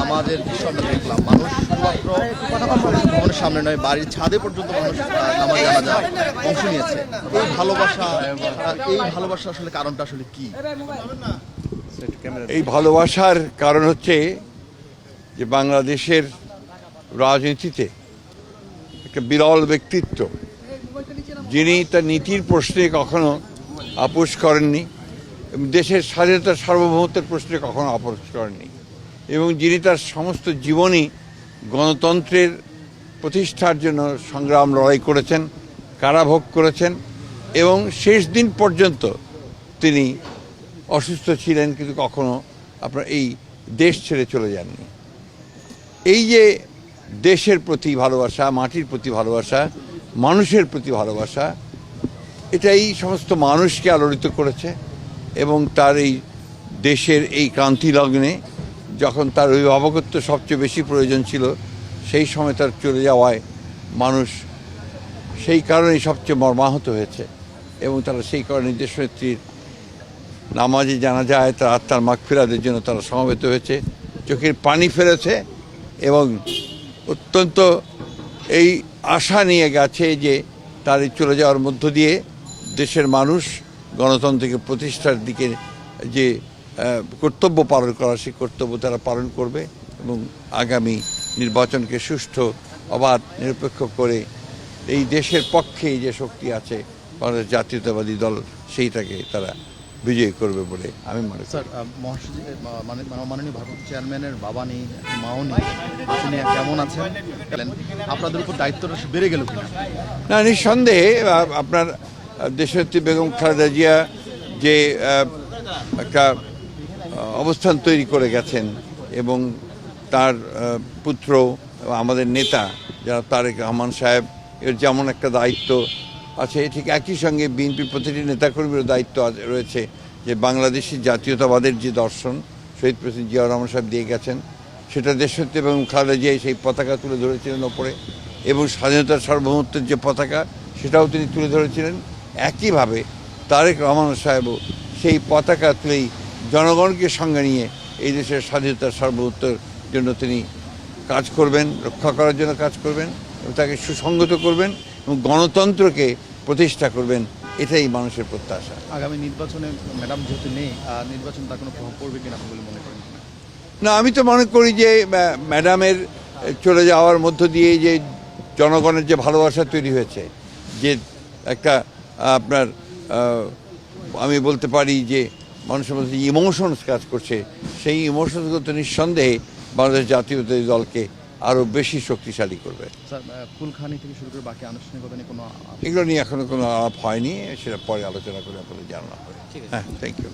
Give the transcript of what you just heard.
নামাজের দৃশ্য আমরা দেখলাম, মানুষ শুধুমাত্র ভবনের সামনে নয়, বাড়ির ছাদে পর্যন্ত মানুষ নামাজ জানাজা অংশ নিয়েছে। এই ভালোবাসা আসলে কারণটা আসলে কি? এই ভালোবাসার কারণ হচ্ছে যে বাংলাদেশের রাজনীতিতে একটা বিরল ব্যক্তিত্ব, যিনি তার নীতির প্রশ্নে কখনো আপোষ করেননি এবং দেশের স্বাধীনতা সার্বভৌমত্বের প্রশ্নে কখনো আপোষ করেননি, এবং যিনি তার সমস্ত জীবনই গণতন্ত্রের প্রতিষ্ঠার জন্য সংগ্রাম লড়াই করেছেন, কারাভোগ করেছেন এবং শেষ দিন পর্যন্ত তিনি অসুস্থ ছিলেন কিন্তু কখনো আপনার এই দেশ ছেড়ে চলে যাননি। এই যে দেশের প্রতি ভালোবাসা, মাটির প্রতি ভালোবাসা, মানুষের প্রতি ভালোবাসা, এটা এই সমস্ত মানুষকে আলোড়িত করেছে এবং তার এই দেশের এই ক্রান্তি লগ্নে যখন তার অভিভাবকত্ব সবচেয়ে বেশি প্রয়োজন ছিল, সেই সময় তার চলে যাওয়ায় মানুষ সেই কারণেই সবচেয়ে মর্মাহত হয়েছে এবং তারা সেই কারণে দেশনেত্রীর নামাজে জানা যায় তার আত্মার মাগফিরাতের জন্য তারা সমবেত হয়েছে, চোখের পানি ফেলেছে এবং অত্যন্ত এই আশা নিয়ে গেছে যে তার এই চলে যাওয়ার মধ্য দিয়ে দেশের মানুষ গণতন্ত্রকে প্রতিষ্ঠার দিকে যে কর্তব্য পালন করা, সেই কর্তব্য তারা পালন করবে এবং আগামী নির্বাচনকে সুষ্ঠু, অবাধ, নিরপেক্ষ করে এই দেশের পক্ষে যে শক্তি আছে বাংলাদেশ জাতীয়তাবাদী দল, সেইটাকে তারা বিজয়ী করবে বলে আমি মনে করি। স্যার, মাননীয় ভারপ্রাপ্ত চেয়ারম্যানের বাবা নেই, মাও নেই, তিনি কেমন আছেন? আপনাদের উপর দায়িত্বটা বেড়ে গেল কিনা? না, নিঃসন্দেহে আপনার দেশনেত্রী বেগম খালেদা জিয়া যে একটা অবস্থান তৈরি করে গেছেন এবং তার পুত্র আমাদের নেতা যারা তারেক রহমান সাহেব, এর যেমন একটা দায়িত্ব আছে, ঠিক একই সঙ্গে বিএনপির প্রতিটি নেতাকর্মীর দায়িত্ব রয়েছে যে বাংলাদেশি জাতীয়তাবাদের যে দর্শন শহীদ প্রেসিডেন্ট জিয়াউর রহমান সাহেব দিয়ে গেছেন, সেটা দেশনেত্রী এবং খালেদা জিয়া সেই পতাকা তুলে ধরেছিলেন ওপরে, এবং স্বাধীনতার সার্বভৌমত্বের যে পতাকা সেটাও তিনি তুলে ধরেছিলেন। একইভাবে তারেক রহমান সাহেবও সেই পতাকা তুলেই জনগণকে সঙ্গে নিয়ে এই দেশের স্বাধীনতার সার্বভৌমত্বের জন্য তিনি কাজ করবেন, রক্ষা করার জন্য কাজ করবেন এবং তাকে সুসংগত করবেন এবং গণতন্ত্রকে প্রতিষ্ঠা করবেন, এটাই মানুষের প্রত্যাশা। আগামী নির্বাচনে ম্যাডাম যেহেতু নেই, নির্বাচন তার কোনো প্রভাব পড়বে কিনা বলে মনে করেন? না, আমি তো মনে করি যে ম্যাডামের চলে যাওয়ার মধ্য দিয়ে যে জনগণের যে ভালোবাসা তৈরি হয়েছে, যে একটা আপনার আমি বলতে পারি যে মানুষের মধ্যে ইমোশনস কাজ করছে, সেই ইমোশনসগুলো তো নিঃসন্দেহে বাংলাদেশ জাতীয়তাবাদী দলকে আরও বেশি শক্তিশালী করবে। স্যার, কুলখানি থেকে শুরু করে বাকি আনুষ্ঠানিকতা নিয়ে কোনো এগুলো নিয়ে এখনো কোনো আলাপ হয়নি, সেটা পরে আলোচনা করে আপনাদের জানানো হবে। হ্যাঁ, থ্যাংক ইউ।